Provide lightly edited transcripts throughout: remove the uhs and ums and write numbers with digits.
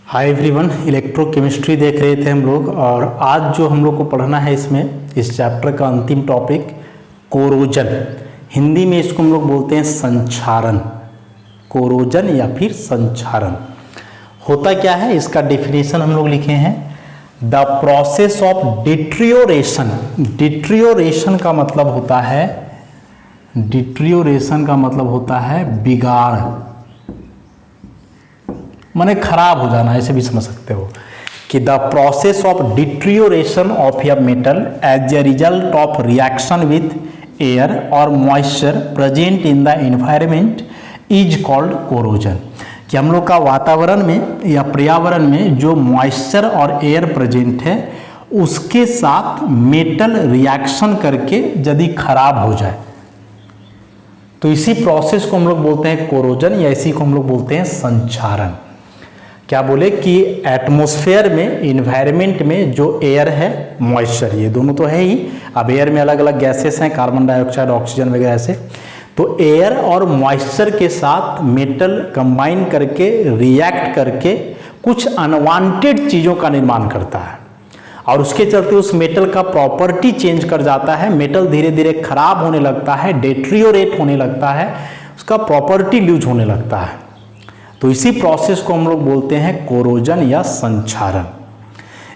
Hi everyone, electrochemistry देख रहे थे हम लोग। और आज जो हम लोग को पढ़ना है इसमें इस चैप्टर का अंतिम टॉपिक कोरोजन। हिंदी में इसको हम लोग बोलते हैं संक्षारण। कोरोजन या फिर संक्षारण होता क्या है, इसका डेफिनेशन हम लोग लिखे हैं, द प्रोसेस ऑफ डिट्रियोरेशन। डिट्रियोरेशन का मतलब होता है बिगाड़, माने खराब हो जाना, ऐसे भी समझ सकते हो कि the process of deterioration of a metal as a result of reaction with air और moisture present in the environment is called corrosion. कि हम लोग का वातावरण में या पर्यावरण में जो मॉइस्चर और एयर प्रेजेंट है उसके साथ मेटल रिएक्शन करके यदि खराब हो जाए तो इसी प्रोसेस को हम लोग बोलते हैं कोरोजन या इसी को हम लोग बोलते हैं संक्षारण। क्या बोले कि एटमॉस्फेयर में, इन्वायरमेंट में जो एयर है, मॉइस्चर, ये दोनों तो है ही। अब एयर में अलग अलग गैसेस हैं, कार्बन डाइऑक्साइड, ऑक्सीजन वगैरह से। तो एयर और मॉइस्चर के साथ मेटल कंबाइन करके, रिएक्ट करके कुछ अनवांटेड चीज़ों का निर्माण करता है और उसके चलते उस मेटल का प्रॉपर्टी चेंज कर जाता है। मेटल धीरे धीरे खराब होने लगता है, डेट्रियोरेट होने लगता है, उसका प्रॉपर्टी लूज होने लगता है। तो इसी प्रोसेस को हम लोग बोलते हैं कोरोजन या संक्षारण।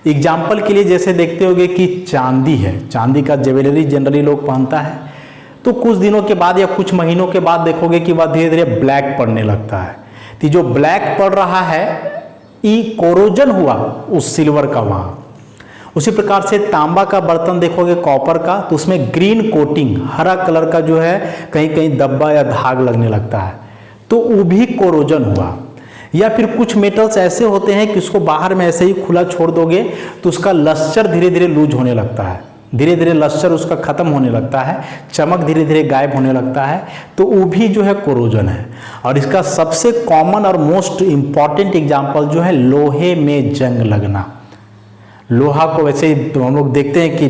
एग्जाम्पल के लिए जैसे देखते होंगे कि चांदी है, चांदी का ज्वेलरी जनरली लोग पहनता है, तो कुछ दिनों के बाद या कुछ महीनों के बाद देखोगे कि वह धीरे धीरे ब्लैक पड़ने लगता है। तो जो ब्लैक पड़ रहा है ये कोरोजन हुआ उस सिल्वर का वहाँ। उसी प्रकार से तांबा का बर्तन देखोगे, कॉपर का, तो उसमें ग्रीन कोटिंग, हरा कलर का जो है कहीं कहीं धब्बा या दाग लगने लगता है, तो वो भी कोरोजन हुआ। या फिर कुछ मेटल्स ऐसे होते हैं कि उसको बाहर में ऐसे ही खुला छोड़ दोगे तो उसका लस्टर धीरे धीरे लूज होने लगता है, धीरे धीरे लस्टर उसका खत्म होने लगता है, चमक धीरे धीरे गायब होने लगता है, तो वो भी जो है कोरोजन है। और इसका सबसे कॉमन और मोस्ट इम्पॉर्टेंट एग्जाम्पल जो है लोहे में जंग लगना। लोहा को वैसे ही तो हम लोग देखते हैं कि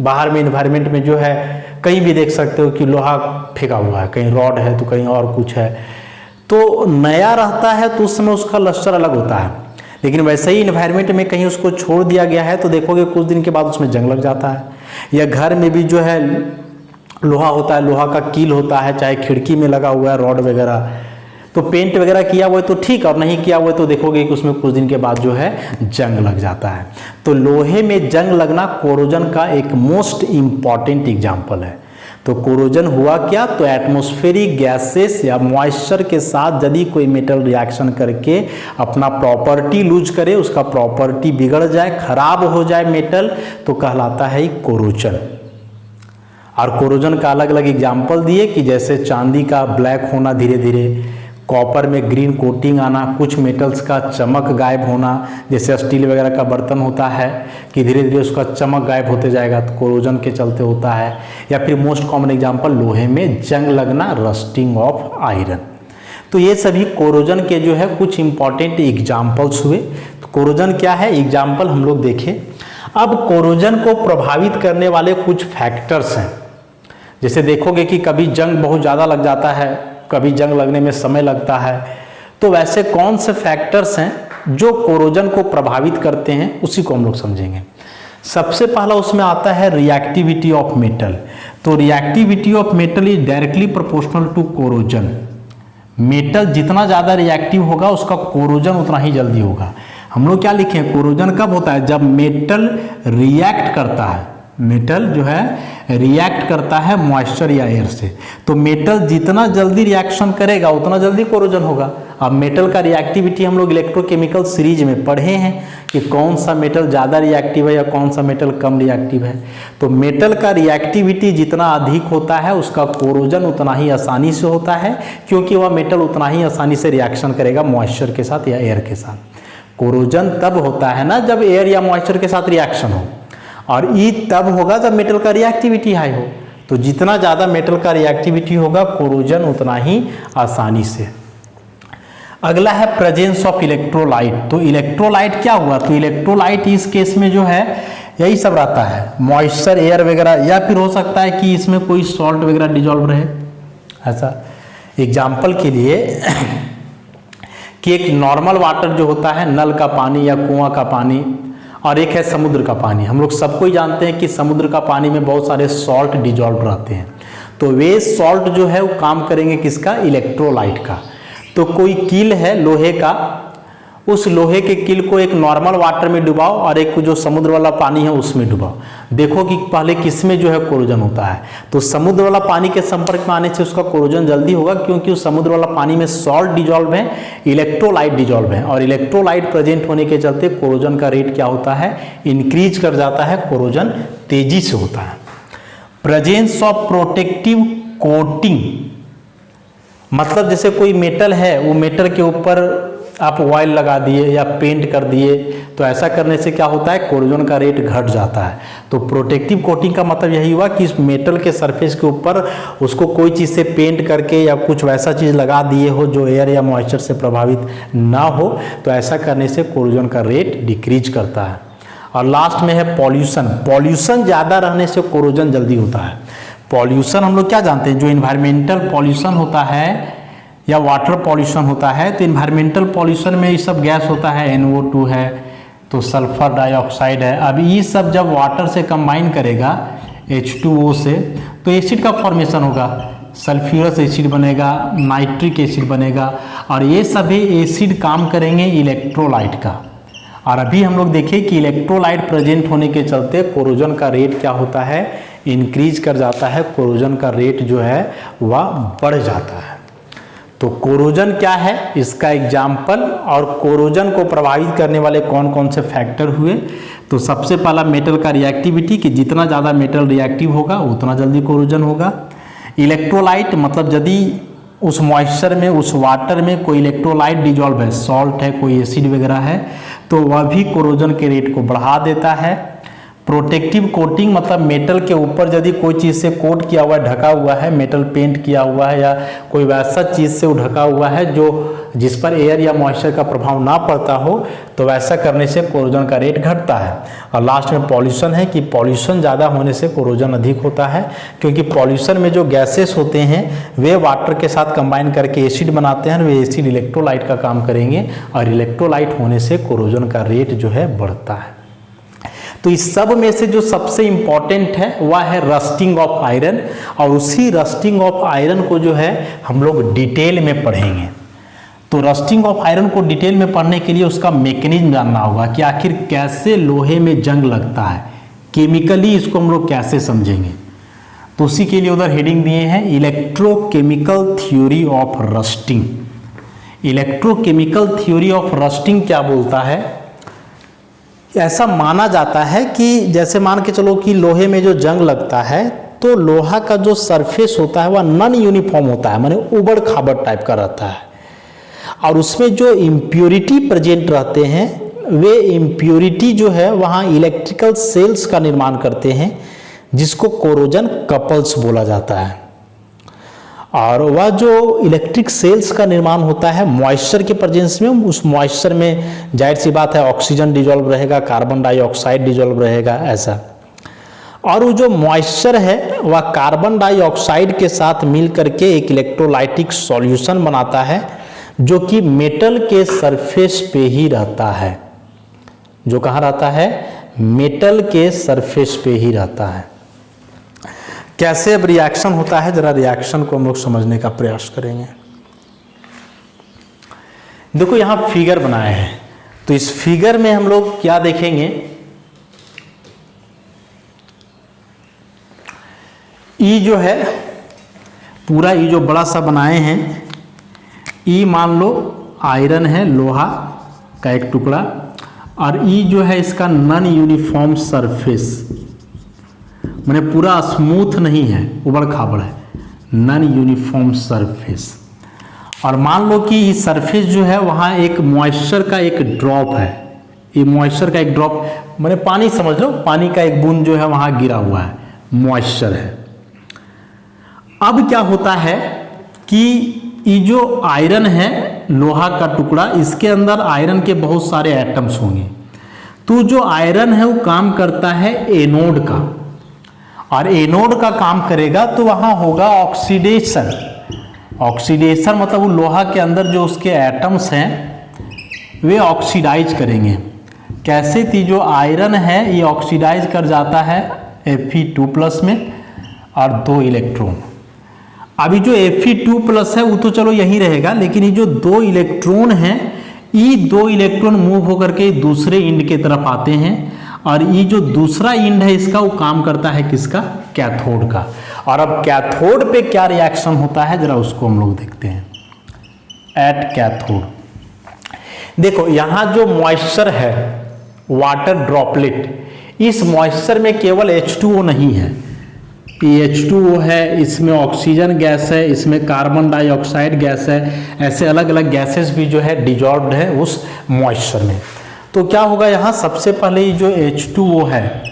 बाहर में इन्वायरमेंट में जो है कहीं भी देख सकते हो कि लोहा फेंका हुआ है, कहीं रॉड है तो कहीं और कुछ है। तो नया रहता है तो उस समय उसका लस्टर अलग होता है, लेकिन वैसे ही इन्वायरमेंट में कहीं उसको छोड़ दिया गया है तो देखोगे कुछ दिन के बाद उसमें जंग लग जाता है। या घर में भी जो है लोहा होता है, लोहा का कील होता है, चाहे खिड़की में लगा हुआ है रॉड वगैरह, तो पेंट वगैरह किया हुआ है तो ठीक, और नहीं किया हुआ है तो देखोगे कि उसमें कुछ दिन के बाद जो है जंग लग जाता है। तो लोहे में जंग लगना कोरोजन का एक मोस्ट इम्पॉर्टेंट एग्जाम्पल है। तो कोरोजन हुआ क्या, तो एटमॉस्फेरिक गैसेस या मॉइस्चर के साथ यदि कोई मेटल रिएक्शन करके अपना प्रॉपर्टी लूज करे, उसका प्रॉपर्टी बिगड़ जाए, खराब हो जाए मेटल, तो कहलाता है कोरोजन। और कोरोजन का अलग अलग एग्जाम्पल दिए कि जैसे चांदी का ब्लैक होना धीरे धीरे, कॉपर में ग्रीन कोटिंग आना, कुछ मेटल्स का चमक गायब होना, जैसे स्टील वगैरह का बर्तन होता है कि धीरे धीरे उसका चमक गायब होते जाएगा, तो कोरोजन के चलते होता है। या फिर मोस्ट कॉमन एग्जांपल लोहे में जंग लगना, रस्टिंग ऑफ आयरन। तो ये सभी कोरोजन के जो है कुछ इंपॉर्टेंट एग्जाम्पल्स हुए। तो कोरोजन क्या है, एग्जाम्पल हम लोग देखें। अब कोरोजन को प्रभावित करने वाले कुछ फैक्टर्स हैं। जैसे देखोगे कि कभी जंग बहुत ज़्यादा लग जाता है, कभी जंग लगने में समय लगता है, तो वैसे कौन से फैक्टर्स हैं जो कोरोजन को प्रभावित करते हैं, उसी को हम लोग समझेंगे। सबसे पहला उसमें आता है रिएक्टिविटी ऑफ मेटल। तो reactivity of metal is directly proportional to corrosion. Metal जितना ज़्यादा रिएक्टिव होगा उसका कोरोजन उतना ही जल्दी होगा। हम लोग क्या लिखें, कोरोजन कब होता है, जब मेटल रिएक्ट करता है, मेटल जो है रिएक्ट करता है मॉइस्चर या एयर से। तो मेटल जितना जल्दी रिएक्शन करेगा उतना जल्दी कोरोजन होगा। अब मेटल का रिएक्टिविटी हम लोग इलेक्ट्रोकेमिकल सीरीज में पढ़े हैं कि कौन सा मेटल ज़्यादा रिएक्टिव है या कौन सा मेटल कम रिएक्टिव है। तो मेटल का रिएक्टिविटी जितना अधिक होता है उसका कोरोजन उतना ही आसानी से होता है, क्योंकि वह मेटल उतना ही आसानी से रिएक्शन करेगा मॉइस्चर के साथ या एयर के साथ। कोरोजन तब होता है ना जब एयर या मॉइस्चर के साथ रिएक्शन हो, और ई तब होगा जब मेटल का रिएक्टिविटी हाई हो। तो जितना ज़्यादा मेटल का रिएक्टिविटी होगा कोरोजन उतना ही आसानी से। अगला है प्रेजेंस ऑफ इलेक्ट्रोलाइट। तो इलेक्ट्रोलाइट क्या हुआ, तो इलेक्ट्रोलाइट इस केस में जो है यही सब रहता है, मॉइस्चर, एयर वगैरह, या फिर हो सकता है कि इसमें कोई सॉल्ट वगैरह डिजॉल्व रहे। ऐसा एग्जाम्पल के लिए कि एक नॉर्मल वाटर जो होता है नल का पानी या कुआं का पानी, और एक है समुद्र का पानी। हम लोग सबको ही जानते हैं कि समुद्र का पानी में बहुत सारे सॉल्ट डिजॉल्व रहते हैं, तो वे सॉल्ट जो है वो काम करेंगे किसका, इलेक्ट्रोलाइट का। तो कोई कील है लोहे का, उस लोहे के कील को एक नॉर्मल वाटर में डुबाओ और एक जो समुद्र वाला पानी है उसमें डुबाओ, देखो कि पहले किसमें जो है कोरोजन होता है। तो समुद्र वाला पानी के संपर्क में आने से उसका कोरोजन जल्दी होगा, क्योंकि उस समुद्र वाला पानी में सॉल्ट डिजॉल्व है, इलेक्ट्रोलाइट डिजॉल्व है, और इलेक्ट्रोलाइट प्रेजेंट होने के चलते कोरोजन का रेट क्या होता है, इंक्रीज कर जाता है, कोरोजन तेजी से होता है। प्रेजेंस ऑफ प्रोटेक्टिव कोटिंग, मतलब जैसे कोई मेटल है, वो मेटल के ऊपर आप ऑयल लगा दिए या पेंट कर दिए, तो ऐसा करने से क्या होता है, कोरोजन का रेट घट जाता है। तो प्रोटेक्टिव कोटिंग का मतलब यही हुआ कि इस मेटल के सरफेस के ऊपर उसको कोई चीज़ से पेंट करके या कुछ वैसा चीज़ लगा दिए हो जो एयर या मॉइस्चर से प्रभावित ना हो, तो ऐसा करने से कोरोजन का रेट डिक्रीज करता है। और लास्ट में है पॉल्यूशन। पॉल्यूशन ज़्यादा रहने से कोरोजन जल्दी होता है। पॉल्यूशन हम लोग क्या जानते हैं, जो इन्वायरमेंटल पॉल्यूशन होता है या वाटर पॉल्यूशन होता है, तो इन्वायरमेंटल पॉल्यूशन में ये सब गैस होता है, NO2 है, तो सल्फर डाइऑक्साइड है। अब ये सब जब वाटर से कंबाइन करेगा H2O से, तो एसिड का फॉर्मेशन होगा, सल्फ्यूरस एसिड बनेगा, नाइट्रिक एसिड बनेगा, और ये सभी एसिड काम करेंगे इलेक्ट्रोलाइट का। और अभी हम लोग देखें कि इलेक्ट्रोलाइट प्रेजेंट होने के चलते कोरोजन का रेट क्या होता है, इंक्रीज कर जाता है, कोरोजन का रेट जो है वह बढ़ जाता है। तो कोरोजन क्या है, इसका एग्जाम्पल और कोरोजन को प्रभावित करने वाले कौन कौन से फैक्टर हुए। तो सबसे पहला मेटल का रिएक्टिविटी, कि जितना ज़्यादा मेटल रिएक्टिव होगा उतना जल्दी कोरोजन होगा। इलेक्ट्रोलाइट, मतलब यदि उस मॉइस्चर में, उस वाटर में कोई इलेक्ट्रोलाइट डिजॉल्व है, सॉल्ट है, कोई एसिड वगैरह है, तो वह भी कोरोजन के रेट को बढ़ा देता है। प्रोटेक्टिव कोटिंग, मतलब मेटल के ऊपर यदि कोई चीज़ से कोट किया हुआ है, ढका हुआ है, मेटल पेंट किया हुआ है या कोई वैसा चीज़ से वो ढका हुआ है जो जिस पर एयर या मॉइस्चर का प्रभाव ना पड़ता हो, तो वैसा करने से कोरोजन का रेट घटता है। और लास्ट में पॉल्यूशन है, कि पॉल्यूशन ज़्यादा होने से कोरोजन अधिक होता है, क्योंकि पॉल्यूशन में जो गैसेस होते हैं वे वाटर के साथ कंबाइन करके एसिड बनाते हैं, वे एसिड इलेक्ट्रोलाइट का काम करेंगे, और इलेक्ट्रोलाइट होने से कोरोजन का रेट जो है बढ़ता है। तो इस सब में से जो सबसे इंपॉर्टेंट है वह है रस्टिंग ऑफ आयरन, और उसी रस्टिंग ऑफ आयरन को जो है हम लोग डिटेल में पढ़ेंगे। तो रस्टिंग ऑफ आयरन को डिटेल में पढ़ने के लिए उसका मैकेनिज्म जानना होगा कि आखिर कैसे लोहे में जंग लगता है, केमिकली इसको हम लोग कैसे समझेंगे। तो उसी के लिए उधर हेडिंग दिए हैं, electrochemical theory of rusting. Electrochemical theory of rusting क्या बोलता है, ऐसा माना जाता है कि जैसे मान के चलो कि लोहे में जो जंग लगता है, तो लोहा का जो सरफेस होता है वह नॉन यूनिफॉर्म होता है, माने उबड़ खाबड़ टाइप का रहता है, और उसमें जो इम्प्योरिटी प्रेजेंट रहते हैं, वे इम्प्योरिटी जो है वहाँ इलेक्ट्रिकल सेल्स का निर्माण करते हैं, जिसको कोरोजन कपल्स बोला जाता है। और वह जो इलेक्ट्रिक सेल्स का निर्माण होता है मॉइस्चर के प्रेजेंस में, उस मॉइस्चर में जाहिर सी बात है ऑक्सीजन डिजॉल्व रहेगा, कार्बन डाइऑक्साइड डिजॉल्व रहेगा, ऐसा। और वो जो मॉइस्चर है वह कार्बन डाइऑक्साइड के साथ मिल करके एक इलेक्ट्रोलाइटिक सॉल्यूशन बनाता है, जो कि मेटल के सरफेस पे ही रहता है। जो कहाँ रहता है, मेटल के सरफेस पे ही रहता है। कैसे अब रिएक्शन होता है, जरा रिएक्शन को हम लोग समझने का प्रयास करेंगे। देखो यहाँ फिगर बनाए हैं, तो इस फिगर में हम लोग क्या देखेंगे, ई जो है पूरा, ई जो बड़ा सा बनाए हैं, ई मान लो आयरन है, लोहा का एक टुकड़ा, और ई जो है इसका नॉन यूनिफॉर्म सरफेस, माने पूरा स्मूथ नहीं है, उबड़ खाबड़ है, नॉन यूनिफॉर्म सरफेस। और मान लो कि इस सरफेस जो है वहाँ एक मॉइस्चर का एक ड्रॉप है, ये मॉइस्चर का एक ड्रॉप माने पानी समझ लो, पानी का एक बूंद जो है वहाँ गिरा हुआ है, मॉइस्चर है। अब क्या होता है कि ये जो आयरन है, लोहा का टुकड़ा, इसके अंदर आयरन के बहुत सारे एटम्स होंगे। तो जो आयरन है वो काम करता है एनोड का, और एनोड का काम करेगा तो वहां होगा ऑक्सीडेशन। ऑक्सीडेशन मतलब वो लोहा के अंदर जो उसके एटम्स हैं वे ऑक्सीडाइज करेंगे। कैसे थी, जो आयरन है ये ऑक्सीडाइज कर जाता है Fe2+ में और 2 इलेक्ट्रॉन। अभी जो Fe2+ है वो तो चलो यही रहेगा, लेकिन ये जो 2 इलेक्ट्रॉन हैं, ये 2 इलेक्ट्रॉन मूव होकर के दूसरे इंड की तरफ आते हैं और ये जो दूसरा इंड है इसका वो काम करता है किसका, कैथोड का। और अब कैथोड पे क्या रिएक्शन होता है जरा उसको हम लोग देखते हैं। एट कैथोड देखो, यहां जो मॉइस्चर है वाटर ड्रॉपलेट, इस मॉइस्चर में केवल H2O नहीं है, H2O है, इसमें ऑक्सीजन गैस है, इसमें कार्बन डाइऑक्साइड गैस है, ऐसे अलग अलग गैसेस भी जो है डिजॉल्व्ड है उस मॉइस्चर में। तो क्या होगा यहाँ, सबसे पहले ये जो H2O है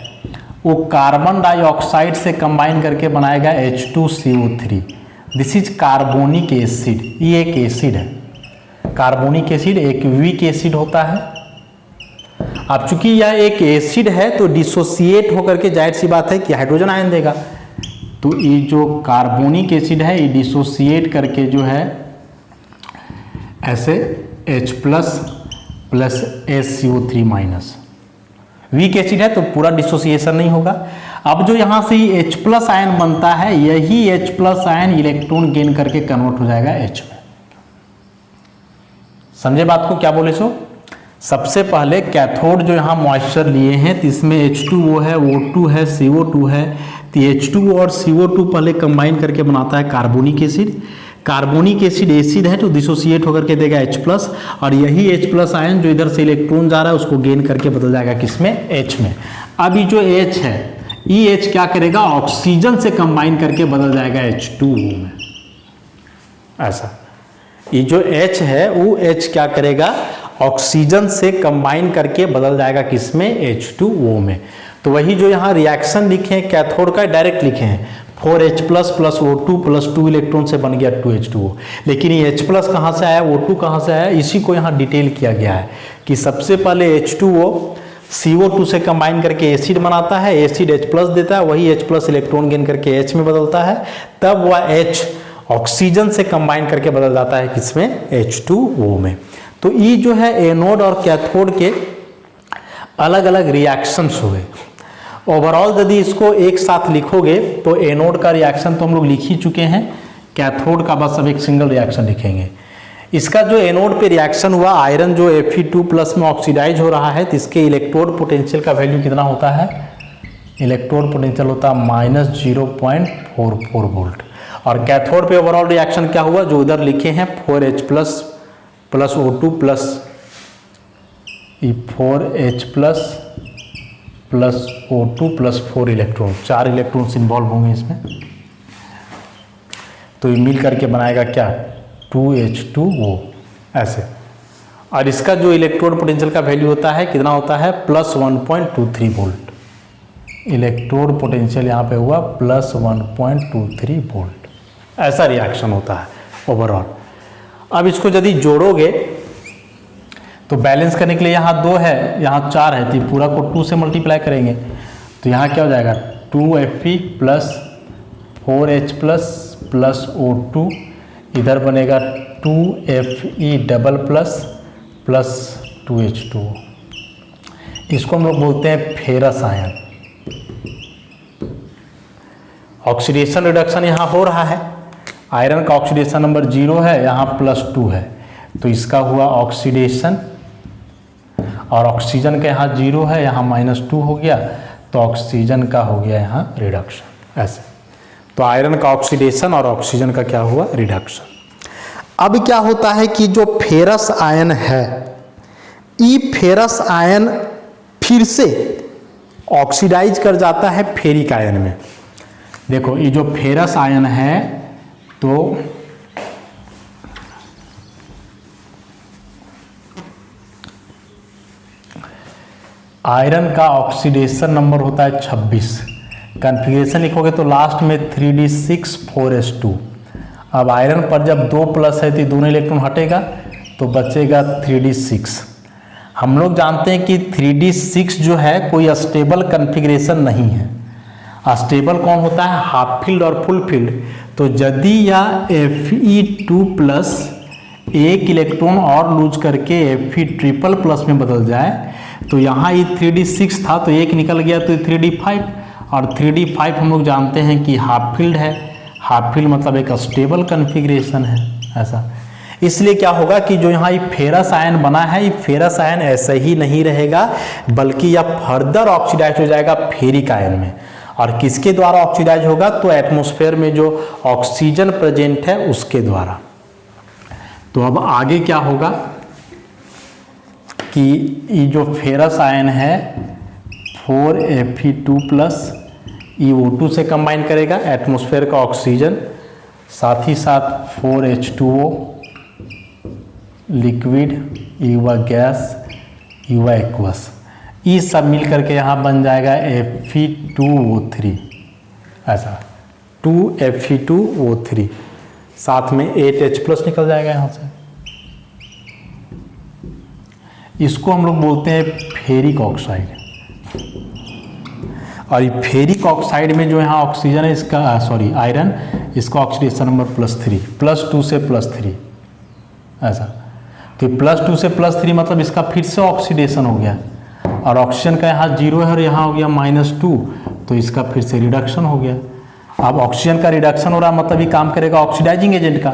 वो कार्बन डाइऑक्साइड से कंबाइन करके बनाएगा H2CO3। This is carbonic acid, ये एक एसिड है। कार्बोनिक एसिड एक वीक एसिड होता है। अब चूंकि यह एक एसिड है तो डिसोसिएट होकर के जाहिर सी बात है कि हाइड्रोजन आयन देगा। तो ये जो कार्बोनिक एसिड है ये डिसोसिएट करके जो है ऐसे H+ plus SCO3-। Weak acid है तो पूरा डिसोसिएशन नहीं होगा। अब जो यहाँ से H+ आयन बनता है, यही H+ आयन इलेक्ट्रॉन गेन करके कन्वर्ट हो जाएगा H में। समझे बात को, क्या बोले सो? सबसे पहले कैथोड जो यहाँ मॉइस्चर लिए हैं तो इसमें H2O है, O2 है, CO2 है। तो H2O और CO2 पहले कंबाइन करके बनाता है carbonic acid. Carbonic acid acid है तो डिसोसिएट होकर के देगा H+, और यही H+ आयन जो इधर से इलेक्ट्रॉन जा रहा है उसको गेन करके बदल जाएगा किसमें, H में। अभी जो H है, ये H क्या करेगा, ऑक्सीजन से कंबाइन करके बदल जाएगा H2O में। ऐसा ये जो H है वो H क्या करेगा, ऑक्सीजन से कंबाइन करके बदल जाएगा किसमें, H2O में। तो वही जो यहाँ रिएक्शन लिखे हैं कैथोड का डायरेक्ट लिखे हैं, 4H+ plus O2 plus 2 electron से बन गया 2H2O। लेकिन ये H+ कहाँ से आया, O2 कहाँ से आया, इसी को यहाँ डिटेल किया गया है कि सबसे पहले H2O CO2 से कंबाइन करके एसिड बनाता है, एसिड H+ देता है, वही H+ इलेक्ट्रॉन गेन करके H में बदलता है, तब वह H ऑक्सीजन से कंबाइन करके बदल जाता है किसमें, H2O में। तो ये जो है एनोड और कैथोड के अलग अलग रिएक्शंस हुए। ओवरऑल यदि इसको एक साथ लिखोगे तो एनोड का रिएक्शन तो हम लोग लिख ही चुके हैं, कैथोड का बस अब एक सिंगल रिएक्शन लिखेंगे। इसका जो एनोड पे रिएक्शन हुआ, आयरन जो Fe2+ में ऑक्सीडाइज हो रहा है, तो इसके इलेक्ट्रोड पोटेंशियल का वैल्यू कितना होता है, इलेक्ट्रोड पोटेंशियल होता है -0.44 वोल्ट। और कैथोड पे ओवरऑल रिएक्शन क्या हुआ, जो उधर लिखे हैं 4H+ plus O2 plus 4H+ plus O2 plus 4 electron, 4 electrons involve होंगे इसमें। तो ये मिल करके बनाएगा क्या, 2H2O ऐसे। और इसका जो इलेक्ट्रोड पोटेंशियल का वैल्यू होता है कितना होता है, +1.23 वोल्ट। इलेक्ट्रोड पोटेंशियल यहाँ पे हुआ +1.23 वोल्ट। ऐसा रिएक्शन होता है ओवरऑल। अब इसको यदि जोड़ोगे तो बैलेंस करने के लिए यहाँ 2 है, यहाँ 4 है, तो पूरा को 2 से मल्टीप्लाई करेंगे तो यहाँ क्या हो जाएगा, 2Fe plus 4H plus O2, इधर बनेगा 2Fe डबल प्लस 2H2O। इसको हम लोग बोलते हैं फेरस आयन। ऑक्सीडेशन रिडक्शन यहाँ हो रहा है, आयरन का ऑक्सीडेशन नंबर 0 है, यहाँ +2 है, तो इसका हुआ ऑक्सीडेशन। और ऑक्सीजन का यहाँ 0 है, यहाँ -2 हो गया, तो ऑक्सीजन का हो गया यहाँ रिडक्शन। ऐसे तो आयरन का ऑक्सीडेशन और ऑक्सीजन का क्या हुआ, रिडक्शन। अब क्या होता है कि जो फेरस आयन है, ई फेरस आयन फिर से ऑक्सीडाइज कर जाता है फेरिक आयन में। देखो ये जो फेरस आयन है, तो आयरन का ऑक्सीडेशन नंबर होता है 26। कॉन्फ़िगरेशन लिखोगे तो लास्ट में 3d6 4s2। अब आयरन पर जब 2+ है तो दोनों इलेक्ट्रॉन हटेगा तो बचेगा 3d6। हम लोग जानते हैं कि 3d6 जो है कोई स्टेबल कॉन्फ़िगरेशन नहीं है। स्टेबल कौन होता है, हाफ फील्ड और फुल फील्ड। तो यदि यह Fe2+ एक इलेक्ट्रॉन और लूज करके Fe3++ में बदल जाए, तो यहाँ ये 3d6 था तो एक निकल गया तो 3d5, और 3d5 हम लोग जानते हैं कि हाफ फील्ड है, हाफ फील्ड मतलब एक स्टेबल कन्फिग्रेशन है ऐसा। इसलिए क्या होगा कि जो यहाँ ये फेरस आयन बना है, ये फेरस आयन ऐसा ही नहीं रहेगा बल्कि यह फर्दर ऑक्सीडाइज हो जाएगा फेरिक आयन में। और किसके द्वारा ऑक्सीडाइज होगा? तो एटमॉस्फेयर में जो ऑक्सीजन प्रेजेंट है उसके द्वारा। तो अब आगे क्या होगा कि ये जो फेरस आयन है 4Fe2+, ये O2 से कंबाइन करेगा एटमॉस्फेयर का ऑक्सीजन, साथ ही साथ 4H2O लिक्विड, ये हुआ गैस, ये हुआ एक्वस, ये सब मिल करके यहाँ बन जाएगा Fe2O3 ऐसा, 2Fe2O3, साथ में 8H+ निकल जाएगा यहाँ से। इसको हम लोग बोलते हैं फेरिक ऑक्साइड। और ये फेरिक ऑक्साइड में जो यहाँ ऑक्सीजन है इसका आयरन, इसका ऑक्सीडेशन नंबर +3, +2 से +3 ऐसा। तो +2 से +3 मतलब इसका फिर से ऑक्सीडेशन हो गया, और ऑक्सीजन का यहाँ 0 है और यहाँ हो गया -2, तो इसका फिर से रिडक्शन हो गया। अब ऑक्सीजन का रिडक्शन हो रहा मतलब ये काम करेगा ऑक्सीडाइजिंग एजेंट का,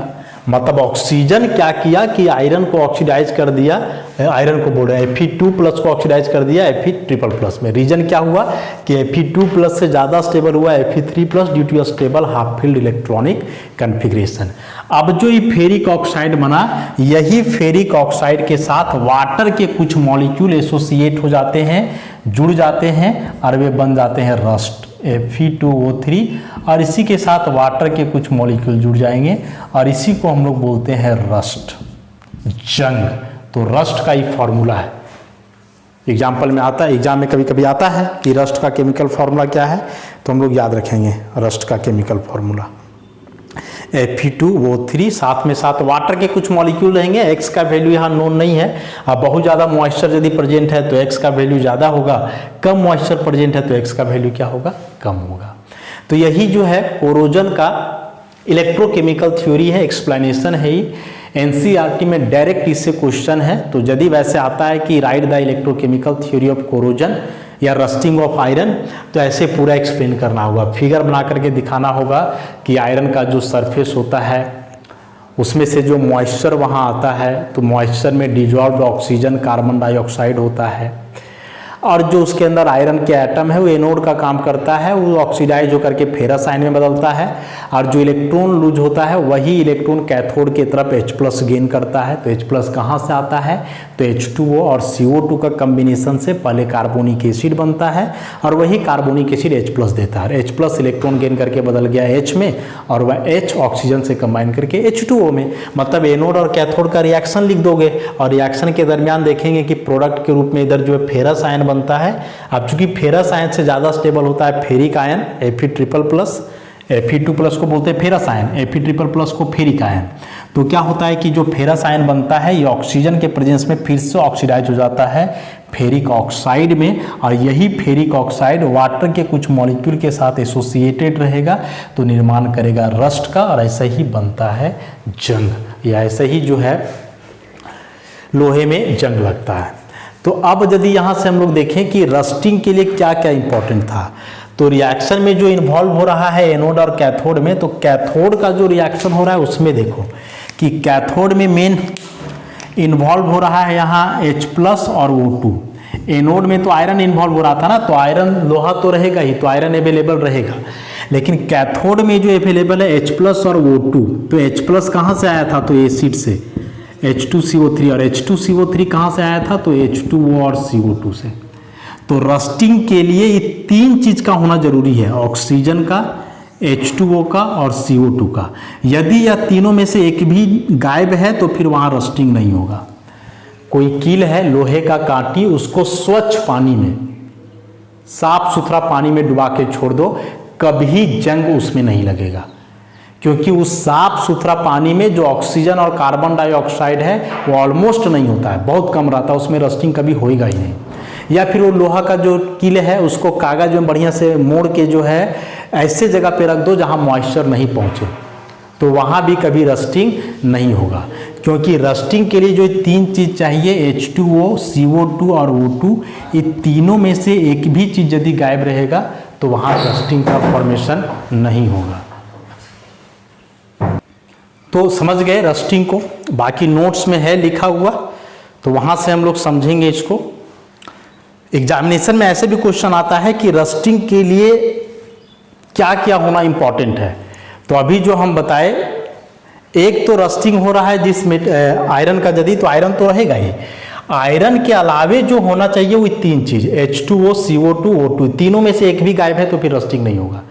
मतलब ऑक्सीजन क्या किया कि आयरन को ऑक्सीडाइज कर दिया, आयरन को बोल रहे हैं Fe2+ को ऑक्सीडाइज कर दिया Fe3++ में। रीजन क्या हुआ कि Fe2+ से ज़्यादा स्टेबल हुआ Fe3+ due to stable half filled electronic configuration. अब जो ये फेरिक ऑक्साइड बना, यही फेरिक ऑक्साइड के साथ वाटर के कुछ मॉलिक्यूल एसोसिएट हो जाते हैं, जुड़ जाते हैं, और वे बन जाते हैं रस्ट Fe2O3, और इसी के साथ वाटर के कुछ मॉलिक्यूल जुड़ जाएंगे और इसी को हम लोग बोलते हैं रस्ट, जंग। तो रस्ट का ही फॉर्मूला है, एग्जाम्पल में आता है, एग्जाम में कभी कभी आता है कि रस्ट का केमिकल फॉर्मूला क्या है, तो हम लोग याद रखेंगे रस्ट का केमिकल फॉर्मूला Fe2O3, साथ में साथ वाटर के कुछ मॉलिक्यूल रहेंगे। X का वैल्यू यहाँ नोन नहीं है। अब बहुत ज़्यादा मॉइस्चर यदि प्रेजेंट है तो X का वैल्यू ज़्यादा होगा, कम मॉइस्चर प्रेजेंट है तो X का वैल्यू क्या होगा? कम होगा। तो यही जो है कोरोजन का इलेक्ट्रोकेमिकल थ्योरी है, एक्सप्लेनेशन है ही। एनसीईआरटी में डायरेक्ट इससे क्वेश्चन है, तो यदि वैसे आता है कि right the electrochemical theory of corrosion या रस्टिंग ऑफ आयरन, तो ऐसे पूरा एक्सप्लेन करना होगा, फिगर बना करके दिखाना होगा कि आयरन का जो सरफेस होता है उसमें से जो मॉइस्चर वहाँ आता है, तो मॉइस्चर में डिजॉल्व्ड ऑक्सीजन कार्बन डाइऑक्साइड होता है, और जो उसके अंदर आयरन के एटम है वो एनोड का काम करता है, वो ऑक्सीडाइज होकर के फेरस आयन में बदलता है, और जो इलेक्ट्रॉन लूज होता है वही इलेक्ट्रॉन कैथोड की तरफ H+ गेन करता है। तो H+ कहाँ से आता है? तो H2O और CO2 का कम्बिनेशन से पहले कार्बोनिक एसिड बनता है, और वही कार्बोनिक एसिड H+ देता है। H+ इलेक्ट्रॉन गेन करके बदल गया H में, और वह H ऑक्सीजन से कंबाइन करके H2O में, मतलब एनोड और कैथोड का रिएक्शन लिख दोगे, और रिएक्शन के दरमियान देखेंगे कि प्रोडक्ट के रूप में इधर जो है फेरस आयन बनता है। अब चूंकि फेरस आयन से ज़्यादा स्टेबल होता है फेरिक आयन Fe3++, Fe2+ को बोलते हैं फेरस आयन, Fe3++ को फेरिक आयन। तो क्या होता है कि जो फेरस आयन बनता है ये ऑक्सीजन के प्रेजेंस में फिर से ऑक्सीडाइज हो जाता है फेरिक ऑक्साइड में, और यही फेरिक ऑक्साइड वाटर के कुछ मॉलिक्यूल के साथ एसोसिएटेड रहेगा तो निर्माण करेगा रस्ट का, और ऐसा ही बनता है जंग, या ऐसे ही जो है लोहे में जंग लगता है। तो अब यदि यहाँ से हम लोग देखें कि रस्टिंग के लिए क्या क्या इंपॉर्टेंट था, तो रिएक्शन में जो इन्वॉल्व हो रहा है एनोड और कैथोड में, तो कैथोड का जो रिएक्शन हो रहा है उसमें देखो कि कैथोड में मेन इन्वॉल्व हो रहा है यहाँ H+ और O2। एनोड में तो आयरन इन्वॉल्व हो रहा था ना, तो आयरन, लोहा तो रहेगा ही, तो आयरन अवेलेबल रहेगा, लेकिन कैथोड में जो अवेलेबल है H+ और O2, तो H+ कहाँ से आया था? तो एसिड से H2CO3, और H2CO3 कहाँ से आया था? तो H2O और CO2 से। तो रस्टिंग के लिए ये तीन चीज का होना जरूरी है, ऑक्सीजन का, H2O का और CO2 का। यदि यह तीनों में से एक भी गायब है तो फिर वहाँ रस्टिंग नहीं होगा। कोई कील है लोहे का कांटी, उसको स्वच्छ पानी में, साफ सुथरा पानी में डुबा के छोड़ दो, कभी जंग उसमें नहीं लगेगा, क्योंकि उस साफ सुथरा पानी में जो ऑक्सीजन और कार्बन डाइऑक्साइड है वो ऑलमोस्ट नहीं होता है, बहुत कम रहता है, उसमें रस्टिंग कभी होएगा ही नहीं। या फिर वो लोहा का जो कील है उसको कागज में बढ़िया से मोड़ के जो है ऐसे जगह पे रख दो जहाँ मॉइस्चर नहीं पहुँचे, तो वहाँ भी कभी रस्टिंग नहीं होगा, क्योंकि रस्टिंग के लिए जो 3 चीज़ चाहिए H2O, CO2 और O2, ये तीनों में से एक भी चीज़ यदि गायब रहेगा तो वहाँ रस्टिंग का फॉर्मेशन नहीं होगा। तो समझ गए रस्टिंग को, बाकी नोट्स में है लिखा हुआ, तो वहाँ से हम लोग समझेंगे इसको। एग्जामिनेशन में ऐसे भी क्वेश्चन आता है कि रस्टिंग के लिए क्या क्या होना इंपॉर्टेंट है। तो अभी जो हम बताए, एक तो रस्टिंग हो रहा है जिसमें आयरन का, यदि तो आयरन तो रहेगा ही, आयरन के अलावे जो होना चाहिए वो 3 चीज H2O, CO2, O2, तीनों में से एक भी गायब है तो फिर रस्टिंग नहीं होगा।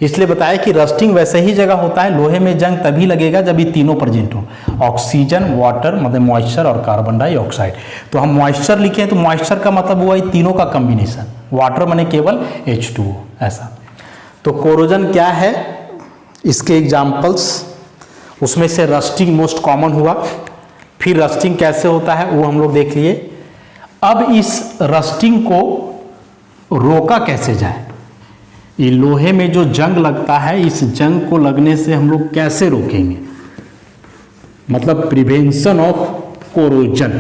इसलिए बताया कि रस्टिंग वैसे ही जगह होता है, लोहे में जंग तभी लगेगा जब ये तीनों प्रेजेंट हो, ऑक्सीजन, वाटर मतलब मॉइस्चर और कार्बन डाइऑक्साइड। तो हम मॉइस्चर लिखे हैं तो मॉइस्चर का मतलब हुआ ये तीनों का कॉम्बिनेशन, वाटर माने केवल H2O ऐसा। तो कोरोजन क्या है, इसके एग्जाम्पल्स, उसमें से रस्टिंग मोस्ट कॉमन हुआ। फिर रस्टिंग कैसे होता है वो हम लोग देख लिए। अब इस रस्टिंग को रोका कैसे जाए, ये लोहे में जो जंग लगता है, इस जंग को लगने से हम लोग कैसे रोकेंगे, मतलब prevention of corrosion,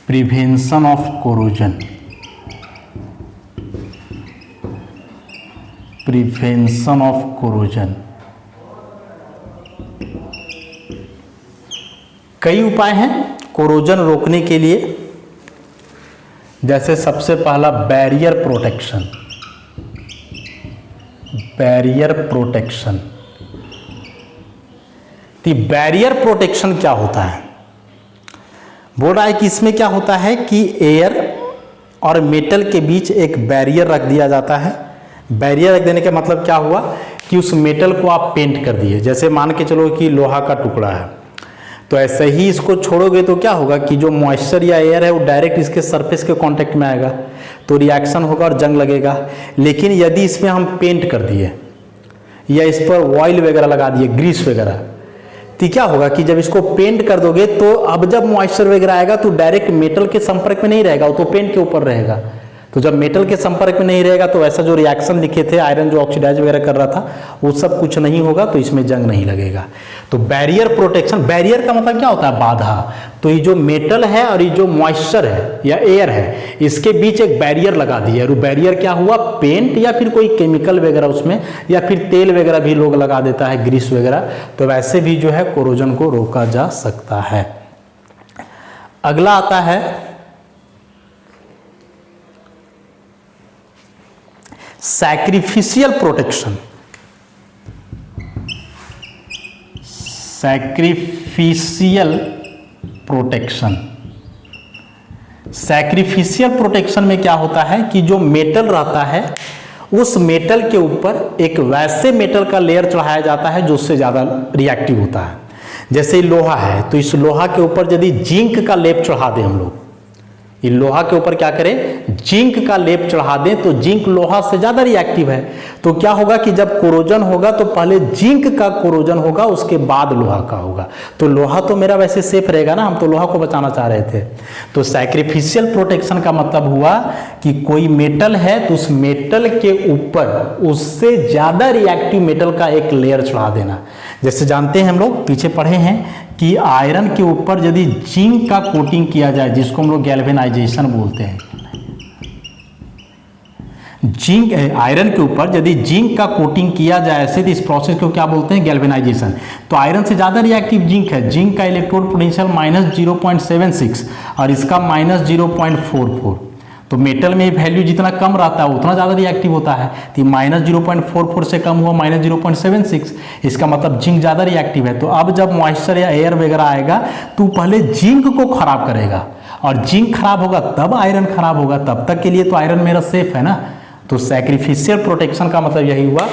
prevention of corrosion, prevention of corrosion. कई उपाय हैं कोरोजन रोकने के लिए। जैसे सबसे पहला बैरियर प्रोटेक्शन, बैरियर प्रोटेक्शन। तो बैरियर प्रोटेक्शन क्या होता है, बोल रहा है कि इसमें क्या होता है कि एयर और मेटल के बीच एक बैरियर रख दिया जाता है। बैरियर रख देने का मतलब क्या हुआ कि उस मेटल को आप पेंट कर दिए, जैसे मान के चलो कि लोहा का टुकड़ा है, तो ऐसे ही इसको छोड़ोगे तो क्या होगा कि जो मॉइस्चर या एयर है वो डायरेक्ट इसके सरफेस के कांटेक्ट में आएगा तो रिएक्शन होगा और जंग लगेगा। लेकिन यदि इसमें हम पेंट कर दिए या इस पर ऑयल वगैरह लगा दिए, ग्रीस वगैरह, तो क्या होगा कि जब इसको पेंट कर दोगे तो अब जब मॉइस्चर वगैरह आएगा तो डायरेक्ट मेटल के संपर्क में नहीं रहेगा, वो तो पेंट के ऊपर रहेगा। तो जब मेटल के संपर्क में नहीं रहेगा तो ऐसा जो रिएक्शन लिखे थे, आयरन जो ऑक्सीडाइज वगैरह कर रहा था, वो सब कुछ नहीं होगा, तो इसमें जंग नहीं लगेगा। तो बैरियर प्रोटेक्शन, बैरियर का मतलब क्या होता है, बाधा। तो ये जो मेटल है और ये जो मॉइस्चर है या एयर है, इसके बीच एक बैरियर लगा दिया, और बैरियर क्या हुआ, पेंट या फिर कोई केमिकल वगैरह उसमें, या फिर तेल वगैरह भी लोग लगा देता है, ग्रीस वगैरह, तो वैसे भी जो है कोरोजन को रोका जा सकता है। अगला आता है sacrificial protection. Sacrificial protection, sacrificial protection में क्या होता है कि जो मेटल रहता है उस मेटल के ऊपर एक वैसे मेटल का लेयर चढ़ाया जाता है जो उससे ज़्यादा रिएक्टिव होता है। जैसे लोहा है तो इस लोहा के ऊपर यदि जिंक का लेप चढ़ा दें हम लोग, ये लोहा के ऊपर क्या करें, जिंक का लेप चढ़ा दें, तो जिंक लोहा से ज्यादा रिएक्टिव है, तो क्या होगा कि जब कोरोजन होगा तो पहले जिंक का कोरोजन होगा, उसके बाद लोहा का होगा। तो लोहा तो मेरा वैसे सेफ रहेगा ना, हम तो लोहा को बचाना चाह रहे थे। तो सैक्रिफिशियल प्रोटेक्शन का मतलब हुआ कि कोई मेटल है तो उस मेटल के ऊपर उससे ज्यादा रिएक्टिव मेटल का एक लेयर चढ़ा देना। जैसे जानते हैं हम लोग, पीछे पढ़े हैं कि आयरन के ऊपर यदि जिंक का कोटिंग किया जाए, जिसको हम लोग गैल्वेनाइजेशन बोलते हैं, जिंक आयरन के ऊपर यदि जिंक का कोटिंग किया जाए ऐसे, तो इस प्रोसेस को क्या बोलते हैं, गैल्वेनाइजेशन। तो आयरन से ज्यादा रिएक्टिव जिंक है, जिंक का इलेक्ट्रोड पोटेंशियल -0.76 और इसका -0.44। तो मेटल में वैल्यू जितना कम रहता है उतना ज़्यादा रिएक्टिव होता है, तो -0.44 से कम हुआ -0.76, इसका मतलब जिंक ज़्यादा रिएक्टिव है। तो अब जब मॉइस्चर या एयर वगैरह आएगा तो पहले जिंक को खराब करेगा, और जिंक खराब होगा तब आयरन खराब होगा, तब तक के लिए तो आयरन मेरा सेफ है ना। तो सैक्रिफिशियल प्रोटेक्शन का मतलब यही हुआ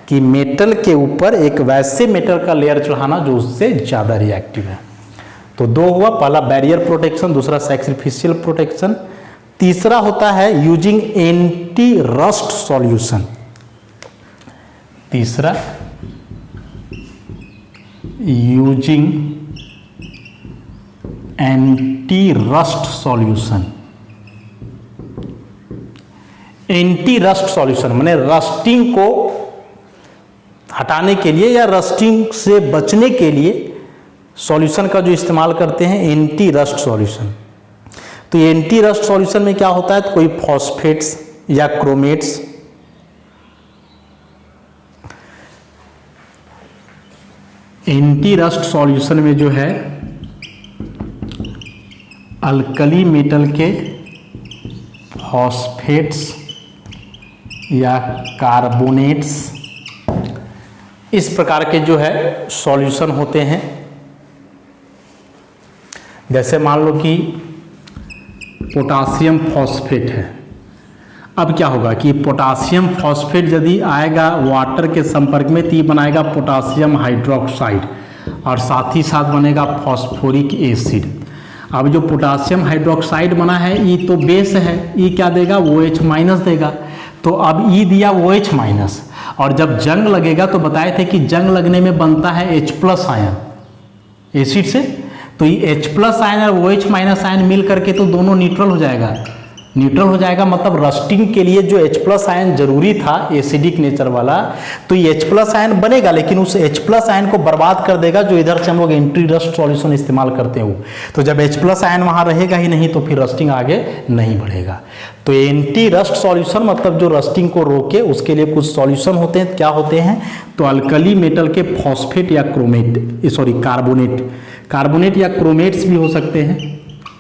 कि मेटल के ऊपर एक वैसे मेटल का लेयर चढ़ाना जो उससे ज़्यादा रिएक्टिव है। तो दो हुआ, पहला बैरियर प्रोटेक्शन, दूसरा सैक्रिफिशियल प्रोटेक्शन। तीसरा होता है यूजिंग एंटी रस्ट सॉल्यूशन। तीसरा using anti rust solution. Anti rust solution माने रस्टिंग को हटाने के लिए या रस्टिंग से बचने के लिए सॉल्यूशन का जो इस्तेमाल करते हैं एंटी रस्ट सॉल्यूशन। तो ये एंटी रस्ट सॉल्यूशन में क्या होता है, तो कोई फॉस्फेट्स या क्रोमेट्स एंटी रस्ट सॉल्यूशन में जो है अल्कली मेटल के फॉस्फेट्स या कार्बोनेट्स इस प्रकार के जो है सॉल्यूशन होते हैं। जैसे मान लो कि पोटासियम फॉस्फेट है। अब क्या होगा कि पोटासियम फॉस्फेट यदि आएगा वाटर के संपर्क में तो ये बनाएगा पोटासियम हाइड्रोक्साइड और साथ ही साथ बनेगा फॉस्फोरिक एसिड। अब जो पोटासियम हाइड्रोक्साइड बना है ये तो बेस है, ये क्या देगा, OH माइनस देगा। तो अब ई दिया OH माइनस, और जब जंग लगेगा तो बताए थे कि जंग लगने में बनता है H+ आयन एसिड से। तो ये H+ आयन और OH माइनस आयन मिल करके तो दोनों न्यूट्रल हो जाएगा। न्यूट्रल हो जाएगा मतलब रस्टिंग के लिए जो H+ आयन जरूरी था एसिडिक नेचर वाला, तो ये H+ आयन बनेगा लेकिन उस H+ आयन को बर्बाद कर देगा जो इधर से हम लोग एंटी रस्ट सॉल्यूशन इस्तेमाल करते हो। तो जब H+ आयन वहां रहेगा ही नहीं तो फिर रस्टिंग आगे नहीं बढ़ेगा। तो एंटी रस्ट सॉल्यूशन मतलब जो रस्टिंग को रोके उसके लिए कुछ सॉल्यूशन होते हैं। क्या होते हैं, तो अल्कली मेटल के फॉस्फेट या कार्बोनेट या क्रोमेट्स भी हो सकते हैं,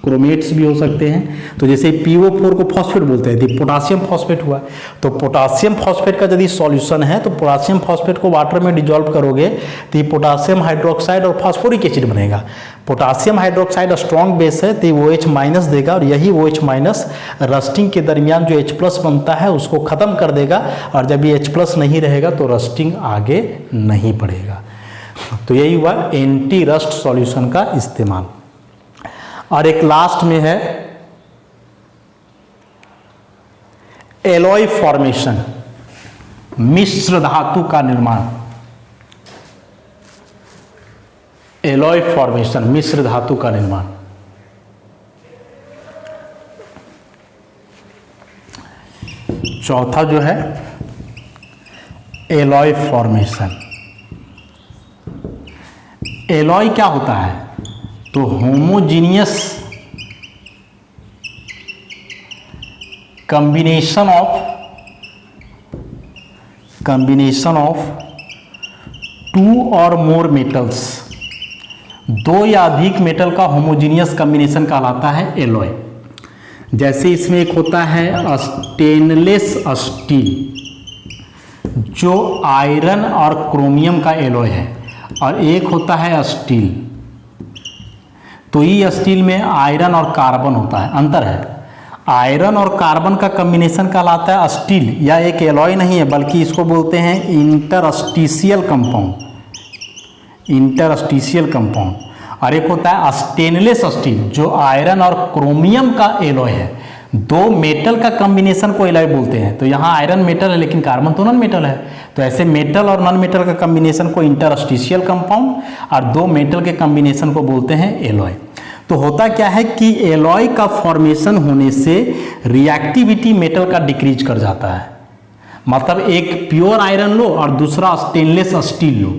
क्रोमेट्स भी हो सकते हैं। तो जैसे PO4 को फॉस्फेट बोलते हैं, पोटासियम फॉस्फेट हुआ। तो पोटासियम फॉस्फेट का यदि सॉल्यूशन है तो पोटासियम फॉस्फेट को वाटर में डिजोल्व करोगे तो ये पोटासियम हाइड्रोक्साइड और फॉस्फोरिक एसिड बनेगा। पोटासियम हाइड्रोक्साइड स्ट्रॉन्ग बेस है तो ये OH माइनस देगा और यही OH माइनस रस्टिंग के दरमियान जो H+ बनता है उसको खत्म कर देगा, और जब ये H+ नहीं रहेगा तो रस्टिंग आगे नहीं बढ़ेगा। तो यही हुआ एंटी रस्ट सॉल्यूशन का इस्तेमाल। और एक लास्ट में है एलॉय फॉर्मेशन, मिश्र धातु का निर्माण। एलॉय फॉर्मेशन, मिश्र धातु का निर्माण। चौथा जो है एलॉय फॉर्मेशन। एलॉय क्या होता है, तो होमोजीनियस कॉम्बिनेशन ऑफ 2 और मोर मेटल्स, 2 या अधिक मेटल का होमोजीनियस कॉम्बिनेशन कहलाता है एलॉय। जैसे इसमें एक होता है स्टेनलेस स्टील जो आयरन और क्रोमियम का एलॉय है, और एक होता है स्टील। तो ये स्टील में आयरन और कार्बन होता है, अंतर है। आयरन और कार्बन का कॉम्बिनेशन कहलाता है स्टील, या एक एलॉय नहीं है बल्कि इसको बोलते हैं इंटरस्टिशियल कंपाउंड। और एक होता है स्टेनलेस स्टील जो आयरन और क्रोमियम का एलॉय है। 2 मेटल का कॉम्बिनेशन को एलॉय बोलते हैं। तो यहाँ आयरन मेटल है लेकिन कार्बन तो नॉन मेटल है, तो ऐसे मेटल और नॉन मेटल का कॉम्बिनेशन को इंटरस्टिशियल कंपाउंड और 2 मेटल के कॉम्बिनेशन को बोलते हैं एलॉय। तो होता क्या है कि एलॉय का फॉर्मेशन होने से रिएक्टिविटी मेटल का डिक्रीज कर जाता है। मतलब एक प्योर आयरन लो और दूसरा स्टेनलेस स्टील लो,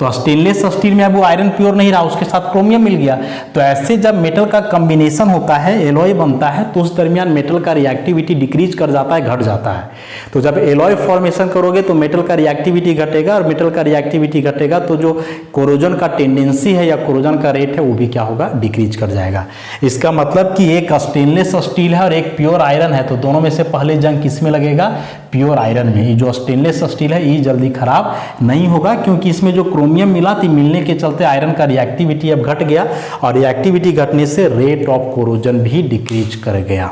तो स्टेनलेस स्टील में अब वो आयरन प्योर नहीं रहा, उसके साथ क्रोमियम मिल गया। तो ऐसे जब मेटल का कॉम्बिनेशन होता है, एलॉय बनता है, तो उस दरमियान मेटल का रिएक्टिविटी डिक्रीज कर जाता है, घट जाता है। तो जब एलॉय फॉर्मेशन करोगे तो मेटल का रिएक्टिविटी घटेगा, और मेटल का रिएक्टिविटी घटेगा तो जो कोरोजन का टेंडेंसी है या कोरोजन का रेट है वो भी क्या होगा, डिक्रीज कर जाएगा। इसका मतलब कि एक स्टेनलेस स्टील है और एक प्योर आयरन है, तो दोनों में से पहले जंग किस में लगेगा, प्योर आयरन में। ये जो स्टेनलेस स्टील है ये जल्दी खराब नहीं होगा, क्योंकि इसमें जो क्रोमियम मिला थी, मिलने के चलते आयरन का रिएक्टिविटी अब घट गया, और रिएक्टिविटी घटने से रेट ऑफ कोरोजन भी डिक्रीज कर गया।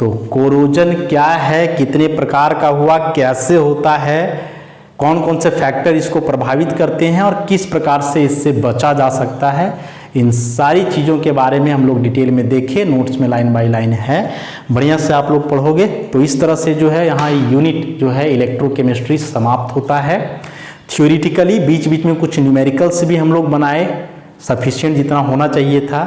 तो कोरोजन क्या है, कितने प्रकार का हुआ, कैसे होता है, कौन कौन से फैक्टर इसको प्रभावित करते हैं और किस प्रकार से इससे बचा जा सकता है, इन सारी चीज़ों के बारे में हम लोग डिटेल में देखें। नोट्स में लाइन बाय लाइन है, बढ़िया से आप लोग पढ़ोगे। तो इस तरह से जो है यहाँ यूनिट जो है इलेक्ट्रोकेमिस्ट्री समाप्त होता है। थ्योरिटिकली बीच बीच में कुछ न्यूमेरिकल्स भी हम लोग बनाए, सफिशिएंट जितना होना चाहिए था।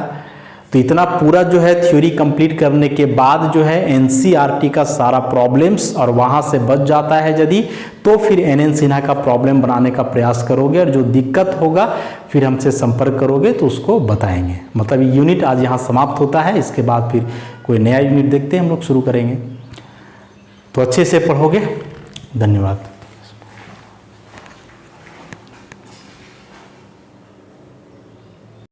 तो इतना पूरा जो है थ्योरी कंप्लीट करने के बाद जो है एनसीईआरटी का सारा प्रॉब्लम्स और वहाँ से बच जाता है यदि, तो फिर एनएन सिन्हा का प्रॉब्लम बनाने का प्रयास करोगे और जो दिक्कत होगा फिर हमसे संपर्क करोगे तो उसको बताएंगे। मतलब यूनिट आज यहाँ समाप्त होता है, इसके बाद फिर कोई नया यूनिट देखते हैं हम लोग शुरू करेंगे। तो अच्छे से पढ़ोगे। धन्यवाद।